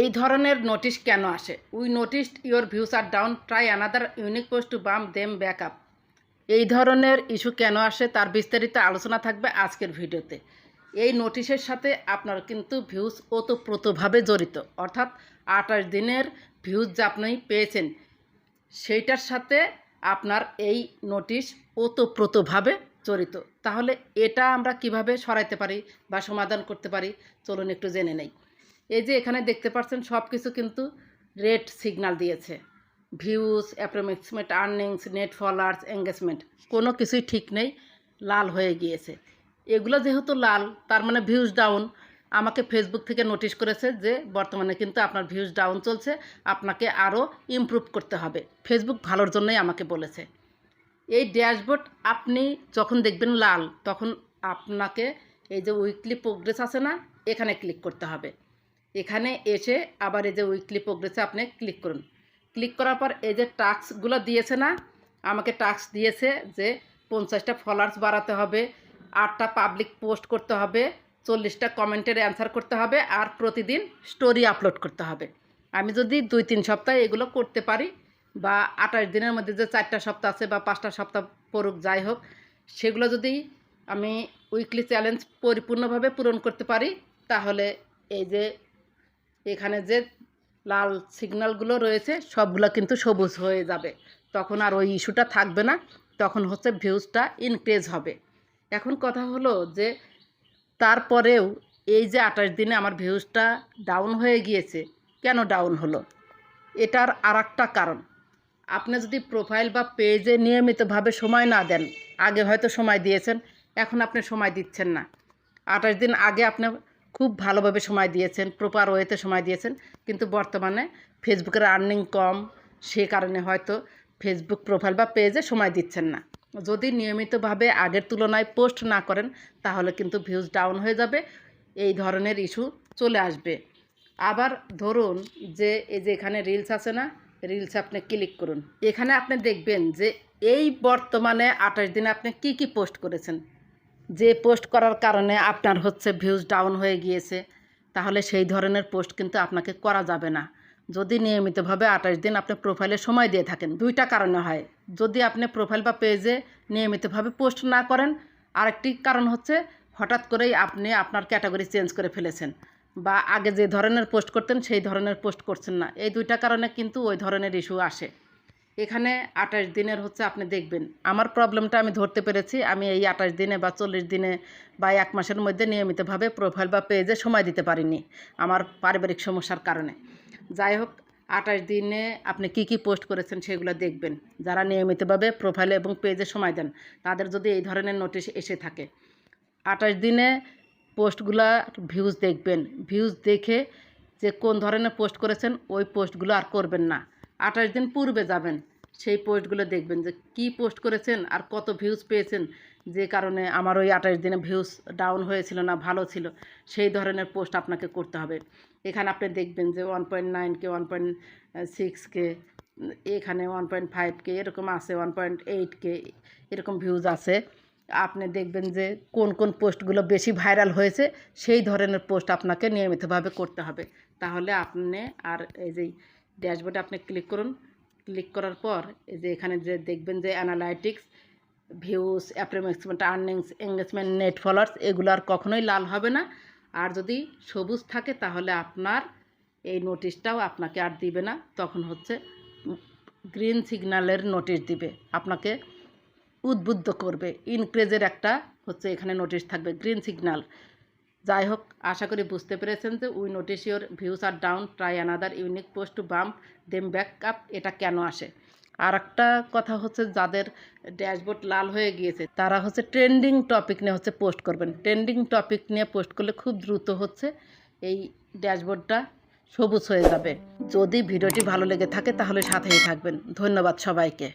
এই ধরনের নোটিশ কেন আসে? We noticed your views are down, try another unique post to bump them back up. এই ধরনের ইস্যু কেন আসে তার বিস্তারিত আলোচনা থাকবে আজকের ভিডিওতে। এই নোটিশের সাথে আপনার কিন্তু ভিউজ ওতপ্রোতভাবে জড়িত, অর্থাৎ 28 দিনের ভিউজ যা আপনি পেয়েছেন সেইটার সাথে আপনার এই নোটিশ ওতপ্রোতভাবে জড়িত। তাহলে এটা আমরা কিভাবে সরাইতে পারি বা সমাধান করতে পারি, চলুন একটু জেনে নেই। এই যে এখানে দেখতে পাচ্ছেন সব কিছু কিন্তু রেড সিগন্যাল দিয়েছে। Views, approximate earnings, net followers, engagement, কোনো কিছুই ঠিক নেই, লাল হয়ে গিয়েছে। এগুলো যেহেতু লাল তার মানে ভিউজ ডাউন। আমাকে ফেসবুক থেকে নোটিশ করেছে যে বর্তমানে কিন্তু আপনার ভিউজ ডাউন চলছে, আপনাকে আরও ইমপ্রুভ করতে হবে। ফেসবুক ভালোর জন্যই আমাকে বলেছে। এই ড্যাশবোর্ড আপনি যখন দেখবেন লাল, তখন আপনাকে এই যে উইকলি প্রোগ্রেস আছে না, এখানে ক্লিক করতে হবে। এখানে এসে আবার এই যে উইকলি প্রোগ্রেসে আপনি ক্লিক করুন। ক্লিক করার পর এই যে টাস্কগুলো দিয়েছে না, আমাকে টাস্ক দিয়েছে যে 50টা ফলোয়ার্স বাড়াতে হবে, 8টা পাবলিক পোস্ট করতে হবে, 40টা কমেন্টের অ্যান্সার করতে হবে, আর প্রতিদিন স্টোরি আপলোড করতে হবে। আমি যদি 2-3 সপ্তাহ এগুলো করতে পারি, বা 28 দিনের মধ্যে যে 4টা সপ্তাহ আছে বা 5টা সপ্তাহ পড়ুক, যাই হোক, সেগুলো যদি আমি উইকলি চ্যালেঞ্জ পরিপূর্ণভাবে পূরণ করতে পারি, তাহলে এই যে এখানে যে লাল সিগন্যালগুলো রয়েছে সবগুলো কিন্তু সবুজ হয়ে যাবে। তখন আর ওই ইস্যুটা থাকবে না, তখন হচ্ছে ভিউজটা ইনক্রিজ হবে। এখন কথা হলো যে তারপরেও এই যে 28 দিনে আমার ভিউজটা ডাউন হয়ে গিয়েছে, কেন ডাউন হলো? এটার আর একটা কারণ, আপনি যদি প্রোফাইল বা পেজে নিয়মিতভাবে সময় না দেন, আগে হয়তো সময় দিয়েছেন, এখন আপনি সময় দিচ্ছেন না। 28 দিন আগে আপনি খুব ভালোভাবে সময় দিয়েছেন, প্রপার ওয়েতে সময় দিয়েছেন, কিন্তু বর্তমানে ফেসবুকের আর্নিং কম, সে কারণে হয়তো ফেসবুক প্রোফাইল বা পেজে সময় দিচ্ছেন না। যদি নিয়মিতভাবে আগের তুলনায় পোস্ট না করেন, তাহলে কিন্তু ভিউজ ডাউন হয়ে যাবে, এই ধরনের ইস্যু চলে আসবে। আবার ধরুন যে এই যে এখানে রিলস আছে না, রিলসে আপনি ক্লিক করুন। এখানে আপনি দেখবেন যে এই বর্তমানে 28 দিনে আপনি কি কি পোস্ট করেছেন, যে পোস্ট করার কারণে আপনার হচ্ছে ভিউজ ডাউন হয়ে গিয়েছে, তাহলে সেই ধরনের পোস্ট কিন্তু আপনাকে করা যাবে না। যদি নিয়মিতভাবে 28 দিন আপনি প্রোফাইলে সময় দিয়ে থাকেন, দুইটা কারণে হয়। যদি আপনি প্রোফাইল বা পেজে নিয়মিতভাবে পোস্ট না করেন, আরেকটি কারণ হচ্ছে হঠাৎ করেই আপনি আপনার ক্যাটাগরি চেঞ্জ করে ফেলেছেন, বা আগে যে ধরনের পোস্ট করতেন সেই ধরনের পোস্ট করছেন না। এই দুইটা কারণে কিন্তু ওই ধরনের ইস্যু আসে। এখানে 28 দিনের হচ্ছে আপনি দেখবেন আমার প্রবলেমটা আমি ধরতে পেরেছি। আমি এই 28 দিনে বা 40 দিনে বা 1 মাসের মধ্যে নিয়মিতভাবে প্রোফাইল বা পেজে সময় দিতে পারিনি আমার পারিবারিক সমস্যার কারণে। যাই হোক, 28 দিনে আপনি কি কি পোস্ট করেছেন সেগুলো দেখবেন। যারা নিয়মিতভাবে প্রোফাইলে এবং পেজে সময় দেন, তাদের যদি এই ধরনের নোটিশ এসে থাকে, 28 দিনে পোস্টগুলা ভিউজ দেখবেন। ভিউজ দেখে যে কোন ধরনের পোস্ট করেছেন ওই পোস্টগুলো আর করবেন না। 28 দিন পূর্বে যাবেন, সেই পোস্টগুলো দেখবেন যে কি পোস্ট করেছেন আর কত ভিউজ পেয়েছেন, যে কারণে আমার ওই 28 দিনে ভিউজ ডাউন হয়েছিল না ভালো ছিল, সেই ধরনের পোস্ট আপনাকে করতে হবে। এখানে আপনি দেখবেন যে 1.9K, 1.6K, এখানে 1.5K এরকম আছে, 1.8K এরকম ভিউজ আছে। আপনি দেখবেন যে কোন কোন পোস্টগুলো বেশি ভাইরাল হয়েছে, সেই ধরনের পোস্ট আপনাকে নিয়মিতভাবে করতে হবে। তাহলে আপনি আর এই যে ড্যাশবোর্ডে আপনি ক্লিক করুন। ক্লিক করার পর এই যে এখানে যে দেখবেন যে analytics, views, approximate earnings, engagement, net followers, এগুলো আর কখনোই লাল হবে না। আর যদি সবুজ থাকে তাহলে আপনার এই নোটিশটাও আপনাকে আর দিবে না, তখন হচ্ছে গ্রিন সিগন্যালের নোটিশ দিবে, আপনাকে উদ্বুদ্ধ করবে। ইনক্রিজের একটা হচ্ছে এখানে নোটিশ থাকবে, গ্রিন সিগন্যাল। যাই হোক, আশা করি বুঝতে পেরেছেন যে we notice your views are down, try another unique post to bump them back up, এটা কেন আসে। আর একটা কথা হচ্ছে, যাদের ড্যাশবোর্ড লাল হয়ে গিয়েছে তারা হচ্ছে ট্রেন্ডিং টপিক নিয়ে হচ্ছে পোস্ট করবেন। ট্রেন্ডিং টপিক নিয়ে পোস্ট করলে খুব দ্রুত হচ্ছে এই ড্যাশবোর্ডটা সবুজ হয়ে যাবে। যদি ভিডিওটি ভালো লেগে থাকে তাহলে সাথেই থাকবেন। ধন্যবাদ সবাইকে।